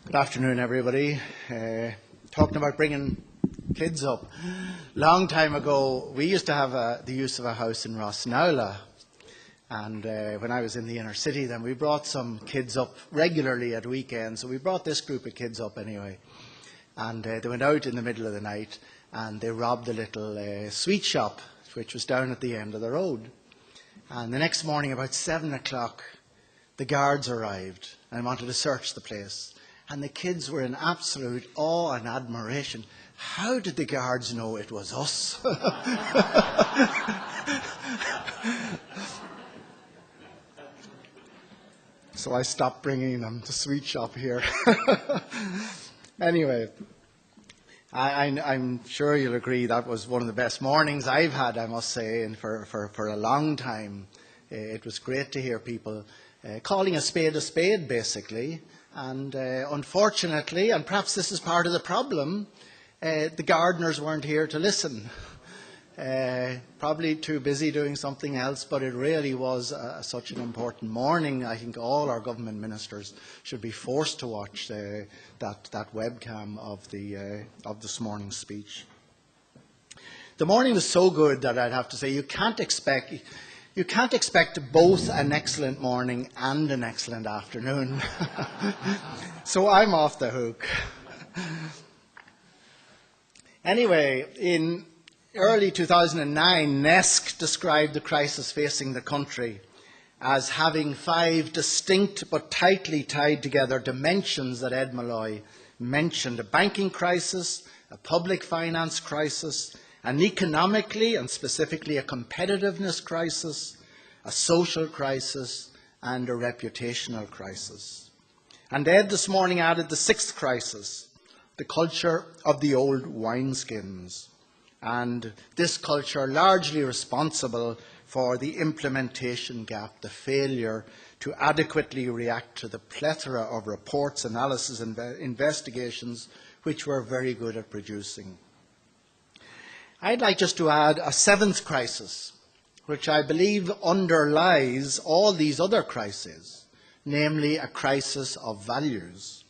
Good afternoon, everybody. Talking about bringing kids up. Long time ago, we used to have the use of a house in Rossnowla. And when I was in the inner city, then we brought some kids up regularly at weekends. So we brought this group of kids up anyway. And they went out in the middle of the night and they robbed a little sweet shop, which was down at the end of the road. And the next morning, about 7 o'clock, the guards arrived and wanted to search the place. And the kids were in absolute awe and admiration. How did the guards know it was us? So I stopped bringing them to sweet shop here. Anyway, I'm sure you'll agree that was one of the best mornings I've had, I must say, and for a long time. It was great to hear people calling a spade, basically. And unfortunately, and perhaps this is part of the problem, the gardeners weren't here to listen. Probably too busy doing something else, but it really was such an important morning. I think all our government ministers should be forced to watch that webcam of this morning's speech. The morning was so good that I'd have to say you can't expect both an excellent morning and an excellent afternoon. So I'm off the hook. Anyway, in early 2009, NESC described the crisis facing the country as having 5 distinct but tightly tied together dimensions that Ed Malloy mentioned: a banking crisis, a public finance crisis, an economically and specifically a competitiveness crisis, a social crisis, and a reputational crisis. And Ed this morning added the 6th crisis, the culture of the old wineskins, and this culture largely responsible for the implementation gap, the failure to adequately react to the plethora of reports, analysis, and investigations which we're very good at producing. I'd like just to add a 7th crisis, which I believe underlies all these other crises, namely a crisis of values.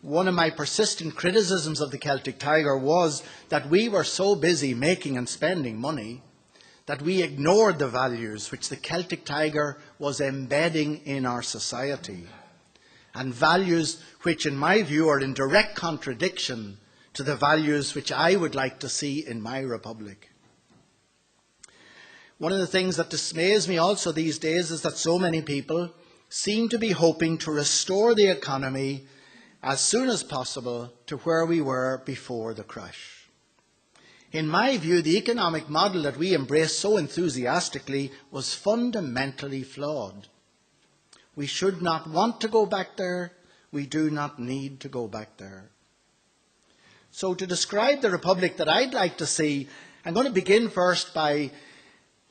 One of my persistent criticisms of the Celtic Tiger was that we were so busy making and spending money that we ignored the values which the Celtic Tiger was embedding in our society, and values which, in my view, are in direct contradiction to the values which I would like to see in my republic. One of the things that dismays me also these days is that so many people seem to be hoping to restore the economy as soon as possible to where we were before the crash. In my view, the economic model that we embraced so enthusiastically was fundamentally flawed. We should not want to go back there. We do not need to go back there. So to describe the republic that I'd like to see, I'm going to begin first by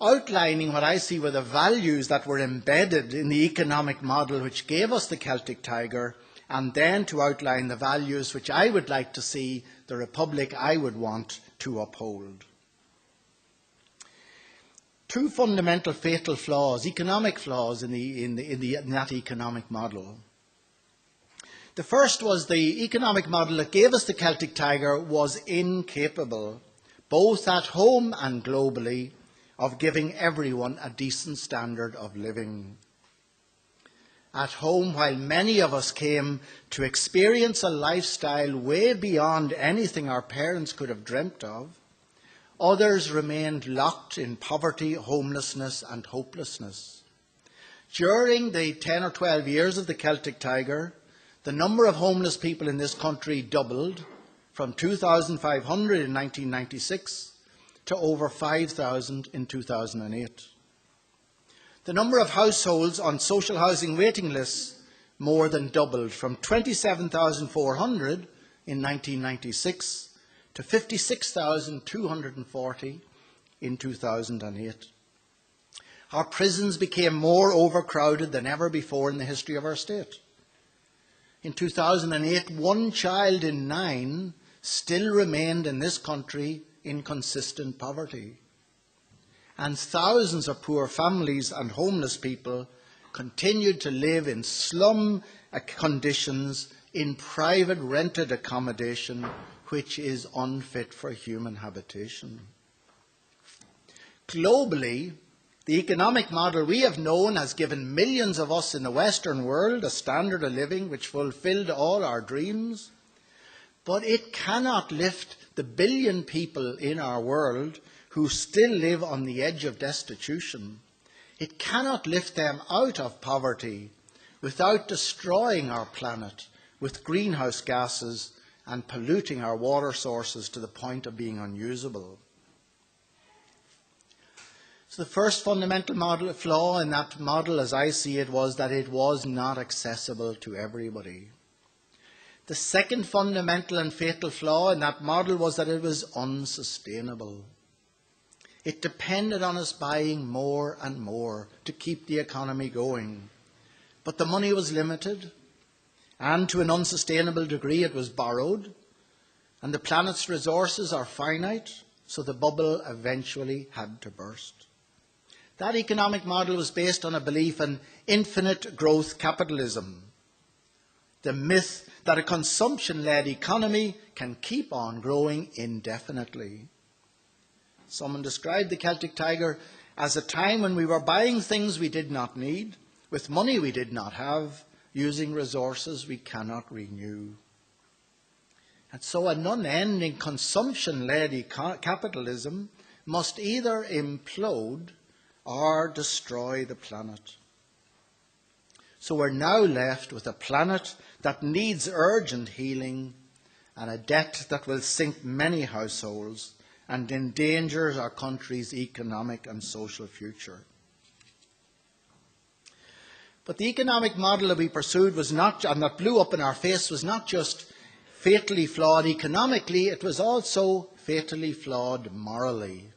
outlining what I see were the values that were embedded in the economic model which gave us the Celtic Tiger, and then to outline the values which I would like to see the republic I would want to uphold. 2 fundamental fatal flaws, economic flaws in that economic model. The first was the economic model that gave us the Celtic Tiger was incapable, both at home and globally, of giving everyone a decent standard of living. At home, while many of us came to experience a lifestyle way beyond anything our parents could have dreamt of, others remained locked in poverty, homelessness, and hopelessness. During the 10 or 12 years of the Celtic Tiger, the number of homeless people in this country doubled from 2,500 in 1996 to over 5,000 in 2008. The number of households on social housing waiting lists more than doubled from 27,400 in 1996 to 56,240 in 2008. Our prisons became more overcrowded than ever before in the history of our state. In 2008, 1 child in 9 still remained in this country in consistent poverty. And thousands of poor families and homeless people continued to live in slum conditions in private rented accommodation which is unfit for human habitation. Globally, the economic model we have known has given millions of us in the Western world a standard of living which fulfilled all our dreams, but it cannot lift the billion people in our world who still live on the edge of destitution. It cannot lift them out of poverty without destroying our planet with greenhouse gases and polluting our water sources to the point of being unusable. So the first fundamental flaw in that model, as I see it, was that it was not accessible to everybody. The second fundamental and fatal flaw in that model was that it was unsustainable. It depended on us buying more and more to keep the economy going. But the money was limited, and to an unsustainable degree it was borrowed, and the planet's resources are finite, so the bubble eventually had to burst. That economic model was based on a belief in infinite growth capitalism, the myth that a consumption-led economy can keep on growing indefinitely. Someone described the Celtic Tiger as a time when we were buying things we did not need, with money we did not have, using resources we cannot renew. And so an unending consumption-led capitalism must either implode or destroy the planet. So we're now left with a planet that needs urgent healing and a debt that will sink many households and endangers our country's economic and social future. But the economic model that we pursued was not, and that blew up in our face, was not just fatally flawed economically, it was also fatally flawed morally.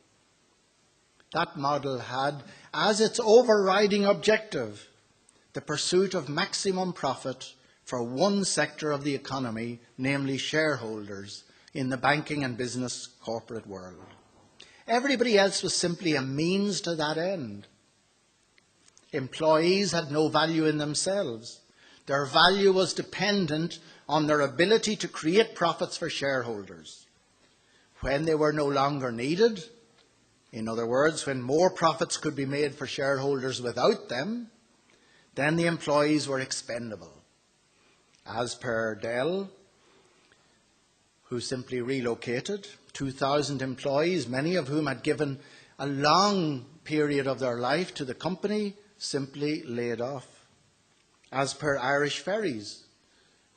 That model had as its overriding objective the pursuit of maximum profit for one sector of the economy, namely shareholders in the banking and business corporate world. Everybody else was simply a means to that end. Employees had no value in themselves. Their value was dependent on their ability to create profits for shareholders. When they were no longer needed, in other words, when more profits could be made for shareholders without them, then the employees were expendable. As per Dell, who simply relocated, 2,000 employees, many of whom had given a long period of their life to the company, simply laid off. As per Irish Ferries,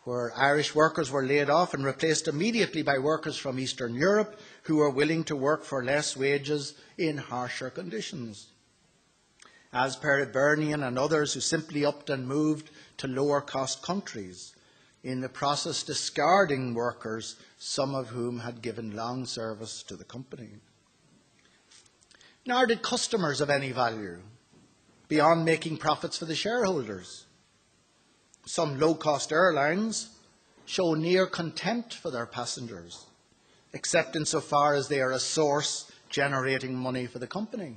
where Irish workers were laid off and replaced immediately by workers from Eastern Europe who were willing to work for less wages in harsher conditions. As per Hibernian and others who simply upped and moved to lower cost countries, in the process discarding workers, some of whom had given long service to the company. Nor did customers of any value, beyond making profits for the shareholders. Some low-cost airlines show near contempt for their passengers, except insofar as they are a source generating money for the company.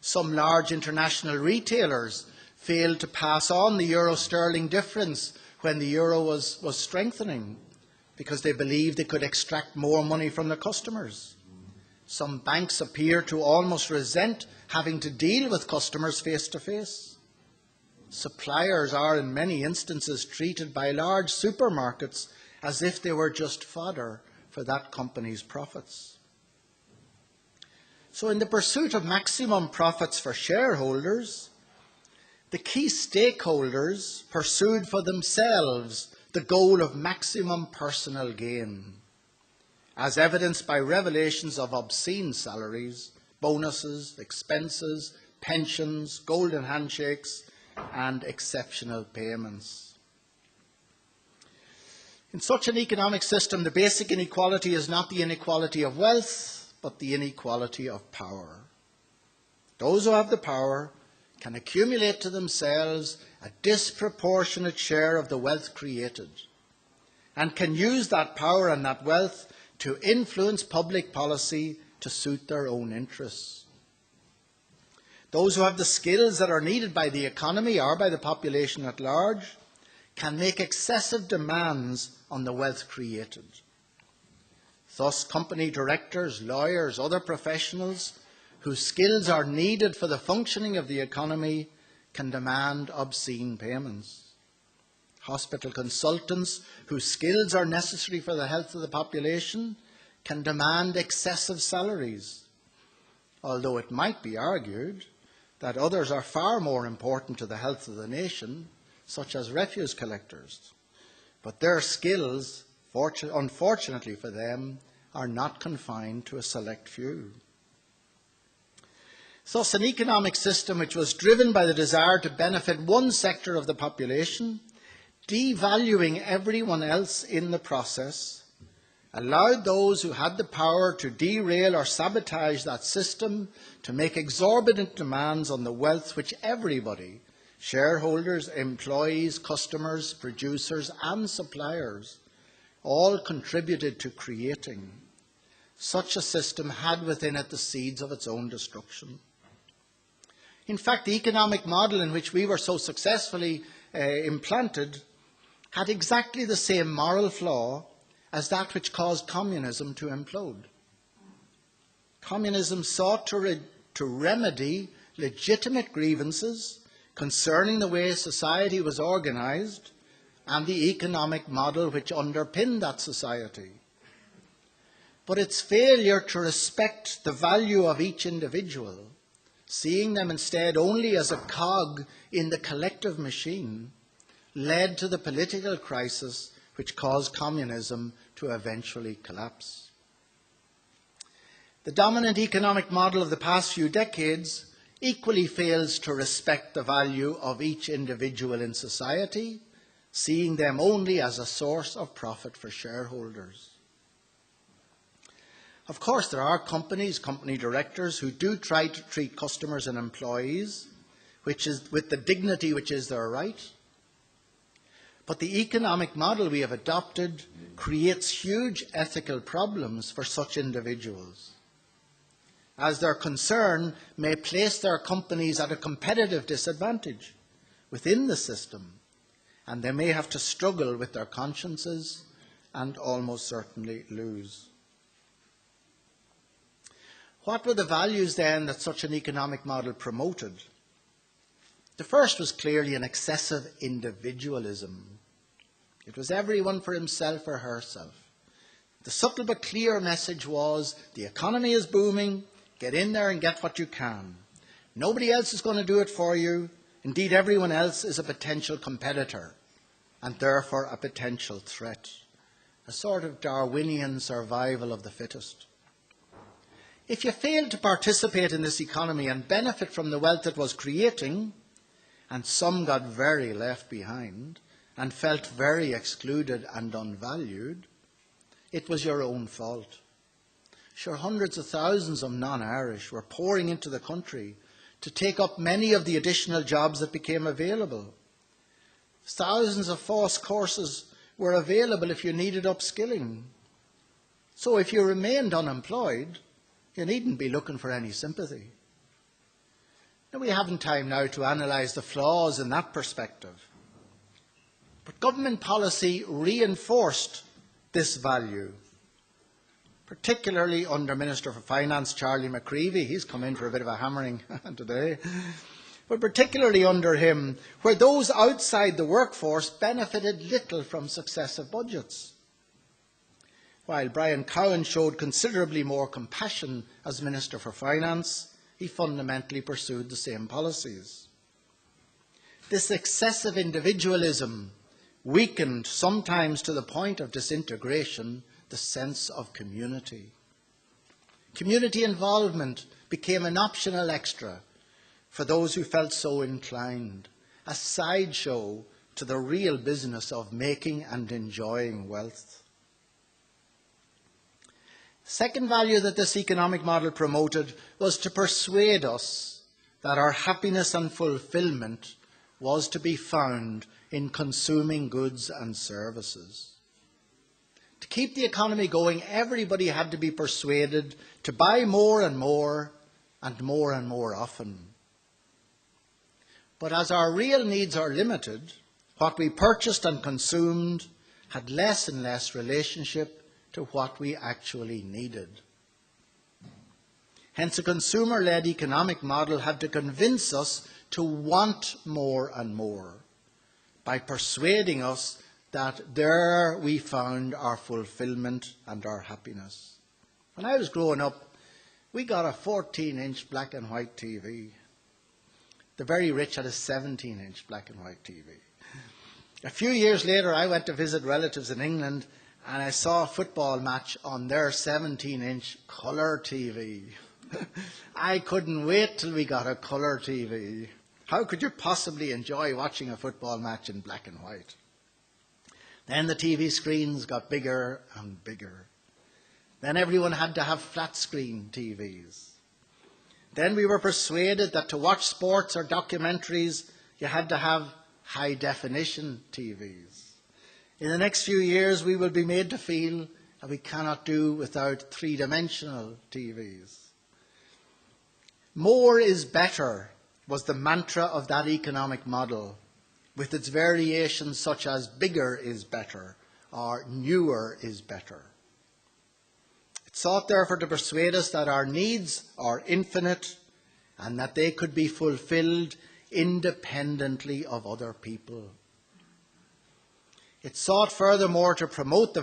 Some large international retailers failed to pass on the euro-sterling difference when the euro was strengthening because they believed they could extract more money from their customers. Some banks appear to almost resent having to deal with customers face to face. Suppliers are in many instances treated by large supermarkets as if they were just fodder for that company's profits. So in the pursuit of maximum profits for shareholders, the key stakeholders pursued for themselves the goal of maximum personal gain, as evidenced by revelations of obscene salaries, bonuses, expenses, pensions, golden handshakes, and exceptional payments. In such an economic system, the basic inequality is not the inequality of wealth, but the inequality of power. Those who have the power can accumulate to themselves a disproportionate share of the wealth created, and can use that power and that wealth to influence public policy to suit their own interests. Those who have the skills that are needed by the economy or by the population at large can make excessive demands on the wealth created. Thus, company directors, lawyers, other professionals whose skills are needed for the functioning of the economy can demand obscene payments. Hospital consultants whose skills are necessary for the health of the population can demand excessive salaries, although it might be argued that others are far more important to the health of the nation, such as refuse collectors. But their skills, unfortunately for them, are not confined to a select few. Thus, an economic system which was driven by the desire to benefit one sector of the population, devaluing everyone else in the process, allowed those who had the power to derail or sabotage that system to make exorbitant demands on the wealth which everybody, shareholders, employees, customers, producers and suppliers, all contributed to creating. Such a system had within it the seeds of its own destruction. In fact, the economic model in which we were so successfully implanted had exactly the same moral flaw as that which caused communism to implode. Communism sought to remedy legitimate grievances concerning the way society was organized and the economic model which underpinned that society. But its failure to respect the value of each individual, seeing them instead only as a cog in the collective machine, led to the political crisis which caused communism to eventually collapse. The dominant economic model of the past few decades equally fails to respect the value of each individual in society, seeing them only as a source of profit for shareholders. Of course, there are companies, company directors who do try to treat customers and employees with the dignity which is their right. But the economic model we have adopted creates huge ethical problems for such individuals, as their concern may place their companies at a competitive disadvantage within the system, and they may have to struggle with their consciences and almost certainly lose. What were the values then that such an economic model promoted? The first was clearly an excessive individualism. It was everyone for himself or herself. The subtle but clear message was, the economy is booming, get in there and get what you can. Nobody else is going to do it for you. Indeed, everyone else is a potential competitor and therefore a potential threat. A sort of Darwinian survival of the fittest. If you failed to participate in this economy and benefit from the wealth it was creating, and some got very left behind and felt very excluded and unvalued, it was your own fault. Sure, hundreds of thousands of non-Irish were pouring into the country to take up many of the additional jobs that became available. Thousands of FOSS courses were available if you needed upskilling. So if you remained unemployed, you needn't be looking for any sympathy. Now, we haven't time now to analyse the flaws in that perspective. But government policy reinforced this value, particularly under Minister for Finance Charlie McCreevy. He's come in for a bit of a hammering today. But particularly under him, where those outside the workforce benefited little from successive budgets. While Brian Cowen showed considerably more compassion as Minister for Finance, he fundamentally pursued the same policies. This excessive individualism weakened, sometimes to the point of disintegration, the sense of community. Community involvement became an optional extra for those who felt so inclined, a sideshow to the real business of making and enjoying wealth. The second value that this economic model promoted was to persuade us that our happiness and fulfilment was to be found in consuming goods and services. To keep the economy going, everybody had to be persuaded to buy more and more often. But as our real needs are limited, What we purchased and consumed had less and less relationship to what we actually needed. Hence, a consumer-led economic model had to convince us to want more and more by persuading us that there we found our fulfillment and our happiness. When I was growing up, we got a 14-inch black and white TV. The very rich had a 17-inch black and white TV. A few years later, I went to visit relatives in England, and I saw a football match on their 17-inch colour TV. I couldn't wait till we got a colour TV. How could you possibly enjoy watching a football match in black and white? Then the TV screens got bigger and bigger. Then everyone had to have flat screen TVs. Then we were persuaded that to watch sports or documentaries, you had to have high definition TVs. In the next few years, we will be made to feel that we cannot do without three-dimensional TVs. More is better was the mantra of that economic model, with its variations such as bigger is better or newer is better. It sought therefore to persuade us that our needs are infinite and that they could be fulfilled independently of other people. It sought furthermore to promote the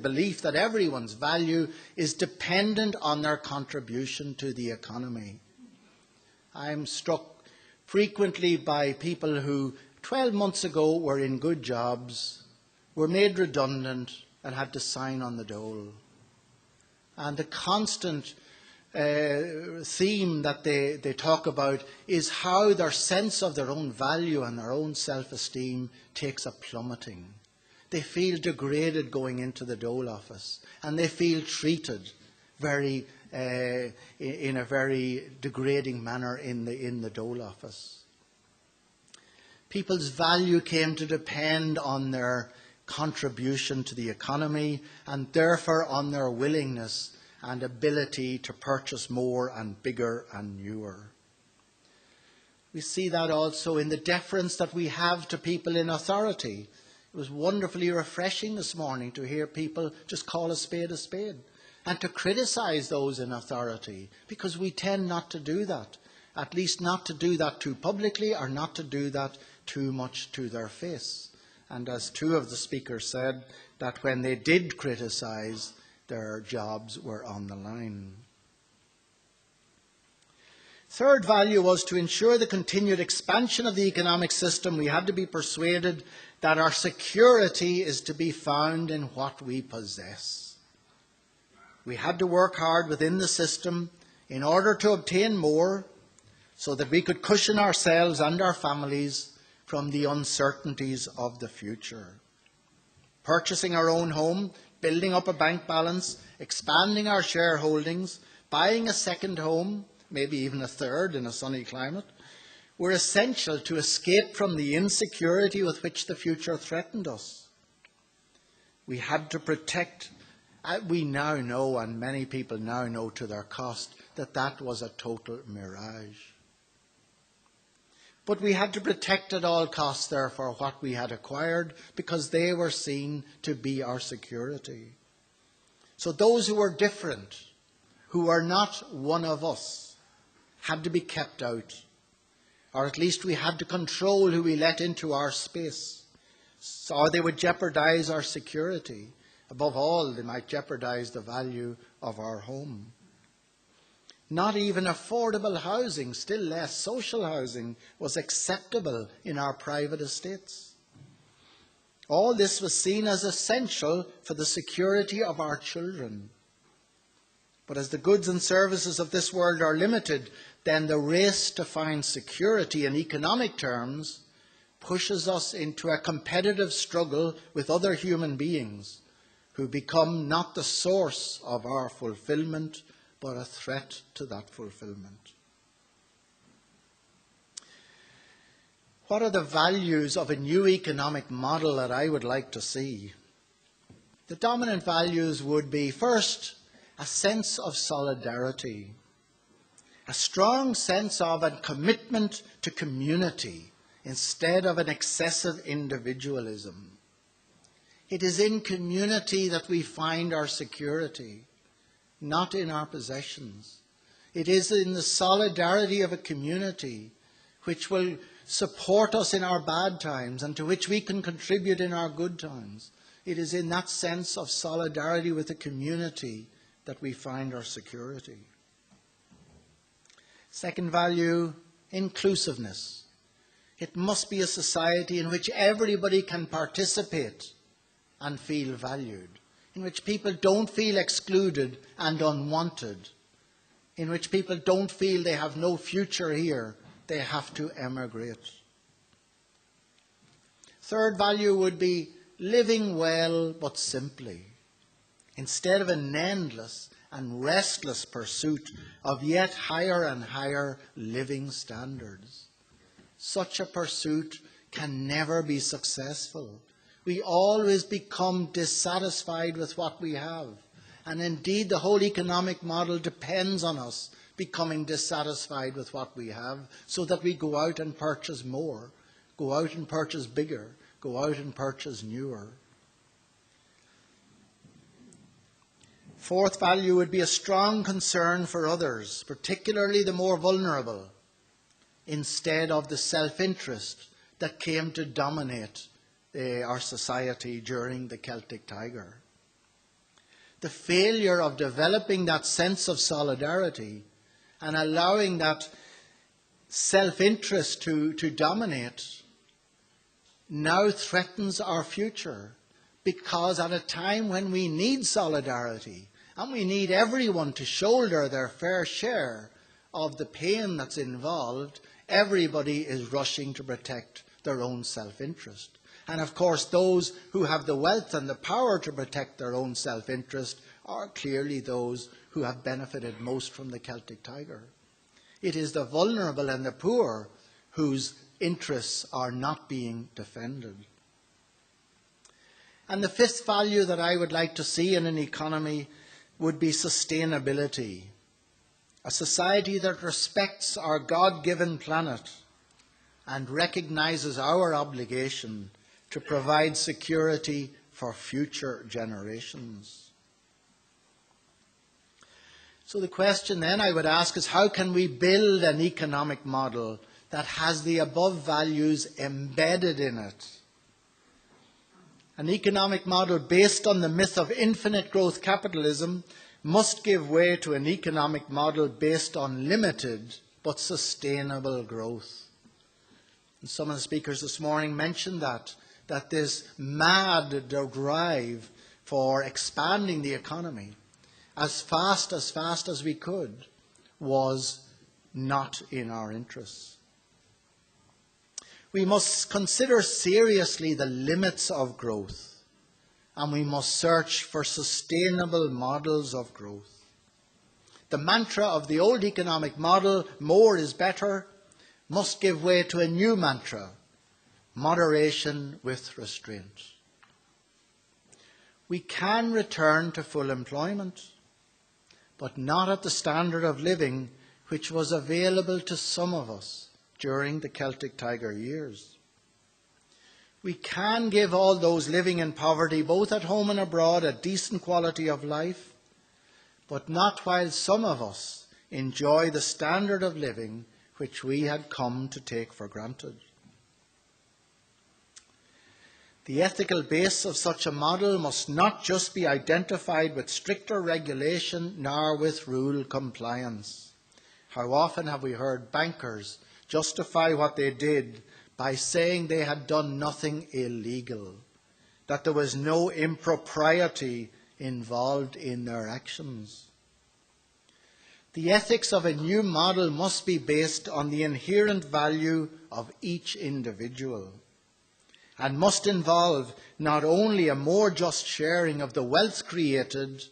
belief that everyone's value is dependent on their contribution to the economy. I'm struck frequently by people who 12 months ago were in good jobs, were made redundant and had to sign on the dole. And the constant theme that they talk about is how their sense of their own value and their own self-esteem takes a plummeting. They feel degraded going into the dole office, and they feel treated in a very degrading manner in the dole office. People's value came to depend on their contribution to the economy and therefore on their willingness and ability to purchase more and bigger and newer. We see that also in the deference that we have to people in authority. It was wonderfully refreshing this morning to hear people just call a spade and to criticise those in authority, because we tend not to do that, at least not to do that too publicly or not to do that too much to their face. And as two of the speakers said, that when they did criticise, their jobs were on the line. Third value was to ensure the continued expansion of the economic system. We had to be persuaded that our security is to be found in what we possess. We had to work hard within the system in order to obtain more so that we could cushion ourselves and our families from the uncertainties of the future. Purchasing our own home, building up a bank balance, expanding our shareholdings, buying a second home, maybe even a third in a sunny climate, were essential to escape from the insecurity with which the future threatened us. We had to protect. We now know, and many people now know to their cost, that that was a total mirage. But we had to protect at all costs, therefore, what we had acquired, because they were seen to be our security. So those who were different, who were not one of us, had to be kept out. Or at least we had to control who we let into our space, or they would jeopardize our security. Above all, they might jeopardize the value of our home. Not even affordable housing, still less social housing, was acceptable in our private estates. All this was seen as essential for the security of our children. But as the goods and services of this world are limited, then the race to find security in economic terms pushes us into a competitive struggle with other human beings who become not the source of our fulfillment, but a threat to that fulfillment. What are the values of a new economic model that I would like to see? The dominant values would be, first, a sense of solidarity, a strong sense of and commitment to community instead of an excessive individualism. It is in community that we find our security, not in our possessions. It is in the solidarity of a community which will support us in our bad times and to which we can contribute in our good times. It is in that sense of solidarity with the community that we find our security. Second value, inclusiveness. It must be a society in which everybody can participate and feel valued, in which people don't feel excluded and unwanted, in which people don't feel they have no future here, they have to emigrate. Third value would be living well but simply, instead of an endless and restless pursuit of yet higher and higher living standards. Such a pursuit can never be successful. We always become dissatisfied with what we have. And indeed, the whole economic model depends on us becoming dissatisfied with what we have so that we go out and purchase more, go out and purchase bigger, go out and purchase newer. Fourth value would be a strong concern for others, particularly the more vulnerable, instead of the self-interest that came to dominate our society during the Celtic Tiger. The failure of developing that sense of solidarity and allowing that self-interest to dominate now threatens our future, because at a time when we need solidarity and we need everyone to shoulder their fair share of the pain that's involved, everybody is rushing to protect their own self-interest. And of course, those who have the wealth and the power to protect their own self-interest are clearly those who have benefited most from the Celtic Tiger. It is the vulnerable and the poor whose interests are not being defended. And the fifth value that I would like to see in an economy would be sustainability. A society that respects our God-given planet and recognises our obligation to provide security for future generations. So the question then I would ask is, how can we build an economic model that has the above values embedded in it? An economic model based on the myth of infinite growth capitalism must give way to an economic model based on limited but sustainable growth. And some of the speakers this morning mentioned that this mad drive for expanding the economy as fast as we could was not in our interests. We must consider seriously the limits of growth, and we must search for sustainable models of growth. The mantra of the old economic model, more is better, must give way to a new mantra, moderation with restraint. We can return to full employment, but not at the standard of living which was available to some of us during the Celtic Tiger years. We can give all those living in poverty, both at home and abroad, a decent quality of life, but not while some of us enjoy the standard of living which we had come to take for granted. The ethical base of such a model must not just be identified with stricter regulation nor with rule compliance. How often have we heard bankers justify what they did by saying they had done nothing illegal, that there was no impropriety involved in their actions? The ethics of a new model must be based on the inherent value of each individual, and must involve not only a more just sharing of the wealth created,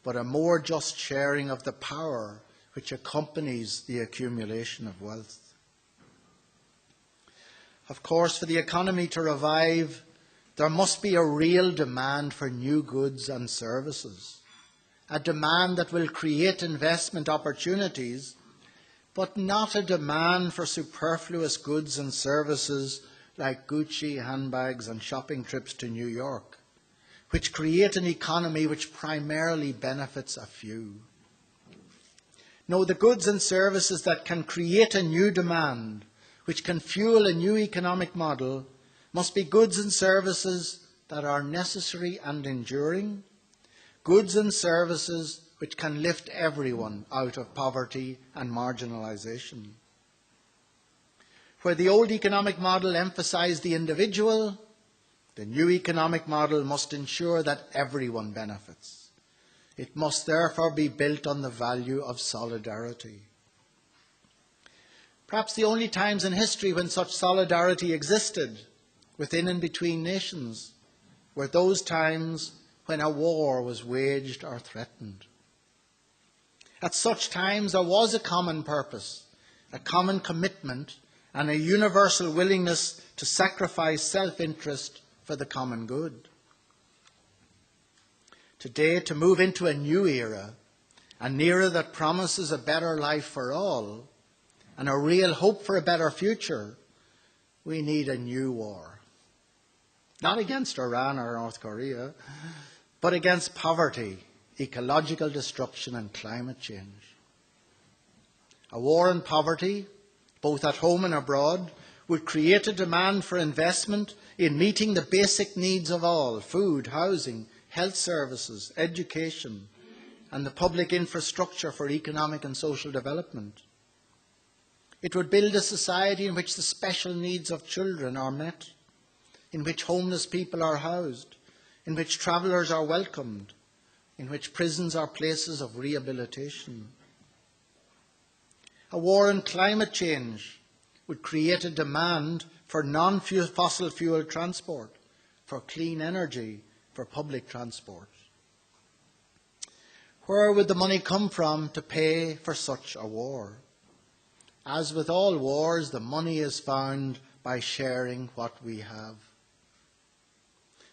but a more just sharing of the power which accompanies the accumulation of wealth. Of course, for the economy to revive, there must be a real demand for new goods and services, a demand that will create investment opportunities, but not a demand for superfluous goods and services like Gucci handbags and shopping trips to New York, which create an economy which primarily benefits a few. No, the goods and services that can create a new demand, which can fuel a new economic model, must be goods and services that are necessary and enduring, goods and services which can lift everyone out of poverty and marginalisation. Where the old economic model emphasised the individual, the new economic model must ensure that everyone benefits. It must therefore be built on the value of solidarity. Perhaps the only times in history when such solidarity existed within and between nations were those times when a war was waged or threatened. At such times there was a common purpose, a common commitment, and a universal willingness to sacrifice self-interest for the common good. Today, to move into a new era, an era that promises a better life for all, and a real hope for a better future, we need a new war. Not against Iran or North Korea, but against poverty, ecological destruction and climate change. A war on poverty, both at home and abroad, would create a demand for investment in meeting the basic needs of all: food, housing, health services, education, and the public infrastructure for economic and social development. It would build a society in which the special needs of children are met, in which homeless people are housed, in which travellers are welcomed, in which prisons are places of rehabilitation. A war on climate change would create a demand for non-fossil fuel transport, for clean energy, for public transport. Where would the money come from to pay for such a war? As with all wars, the money is found by sharing what we have.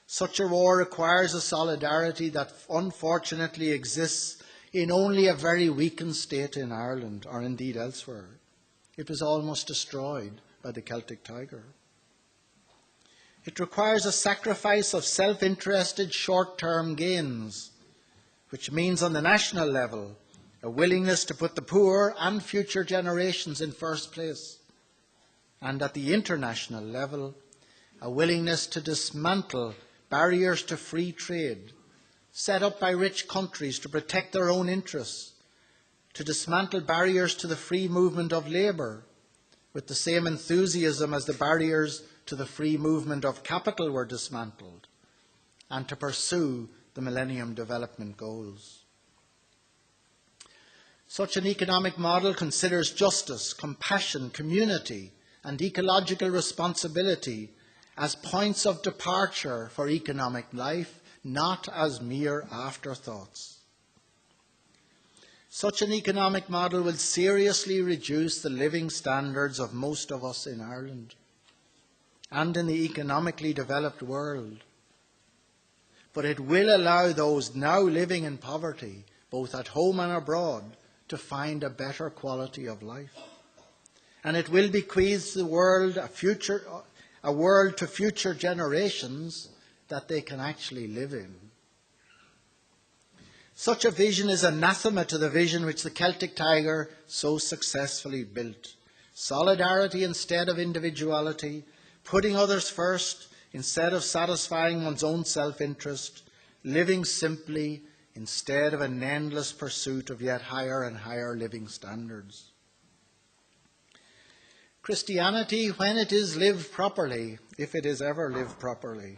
Such a war requires a solidarity that unfortunately exists in only a very weakened state in Ireland, or indeed elsewhere. It was almost destroyed by the Celtic Tiger. It requires a sacrifice of self-interested short-term gains, which means on the national level a willingness to put the poor and future generations in first place, and at the international level a willingness to dismantle barriers to free trade set up by rich countries to protect their own interests, to dismantle barriers to the free movement of labour with the same enthusiasm as the barriers to the free movement of capital were dismantled, and to pursue the Millennium Development Goals. Such an economic model considers justice, compassion, community, and ecological responsibility as points of departure for economic life, not as mere afterthoughts. Such an economic model will seriously reduce the living standards of most of us in Ireland and in the economically developed world. But it will allow those now living in poverty, both at home and abroad, to find a better quality of life. And it will bequeath the world a world to future generations that they can actually live in. Such a vision is anathema to the vision which the Celtic Tiger so successfully built. Solidarity instead of individuality, putting others first instead of satisfying one's own self-interest, living simply instead of an endless pursuit of yet higher and higher living standards. Christianity, when it is lived properly, if it is ever lived properly,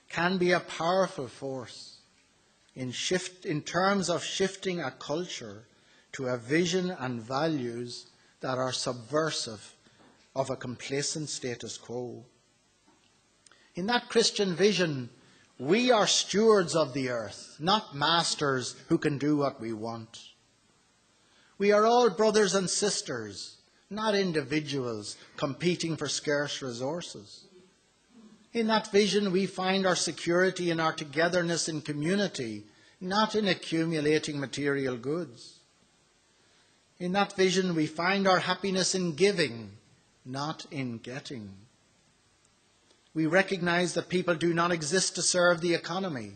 can be a powerful force in terms of shifting a culture to a vision and values that are subversive of a complacent status quo. In that Christian vision, we are stewards of the earth, not masters who can do what we want. We are all brothers and sisters, not individuals competing for scarce resources. In that vision, we find our security in our togetherness in community, not in accumulating material goods. In that vision, we find our happiness in giving, not in getting. We recognize that people do not exist to serve the economy,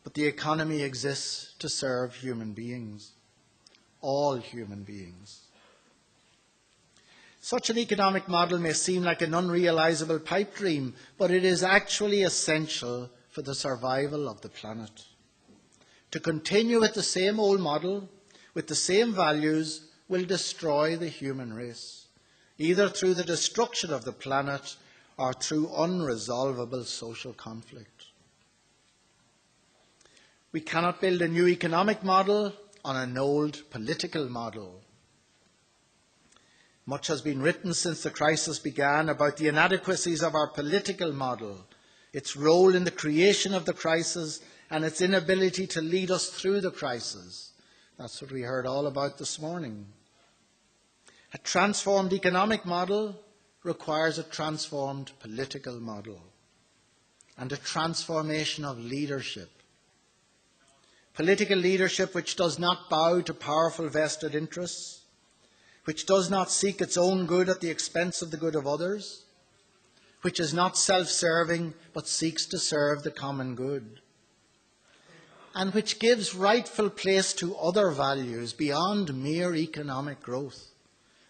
but the economy exists to serve human beings, all human beings. Such an economic model may seem like an unrealizable pipe dream, but it is actually essential for the survival of the planet. To continue with the same old model, with the same values, will destroy the human race, either through the destruction of the planet or through unresolvable social conflict. We cannot build a new economic model on an old political model. Much has been written since the crisis began about the inadequacies of our political model, its role in the creation of the crisis, and its inability to lead us through the crisis. That's what we heard all about this morning. A transformed economic model requires a transformed political model and a transformation of leadership. Political leadership which does not bow to powerful vested interests, which does not seek its own good at the expense of the good of others, which is not self-serving but seeks to serve the common good, and which gives rightful place to other values beyond mere economic growth,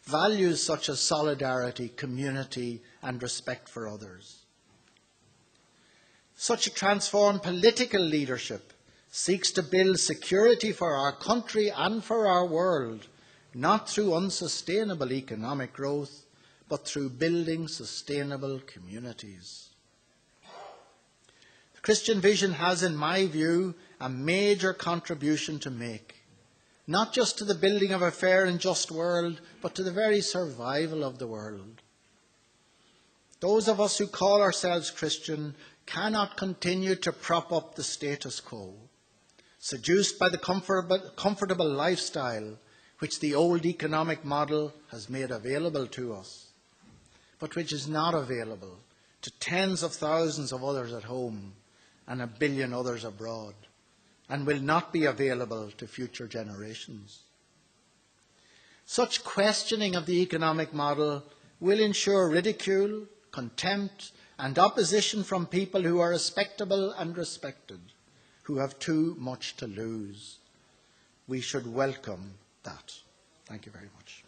values such as solidarity, community, and respect for others. Such a transformed political leadership seeks to build security for our country and for our world, not through unsustainable economic growth, but through building sustainable communities. The Christian vision has, in my view, a major contribution to make, not just to the building of a fair and just world, but to the very survival of the world. Those of us who call ourselves Christian cannot continue to prop up the status quo, seduced by the comfortable lifestyle which the old economic model has made available to us, but which is not available to tens of thousands of others at home and 1 billion others abroad, and will not be available to future generations. Such questioning of the economic model will ensure ridicule, contempt, and opposition from people who are respectable and respected, who have too much to lose. We should welcome that. Thank you very much.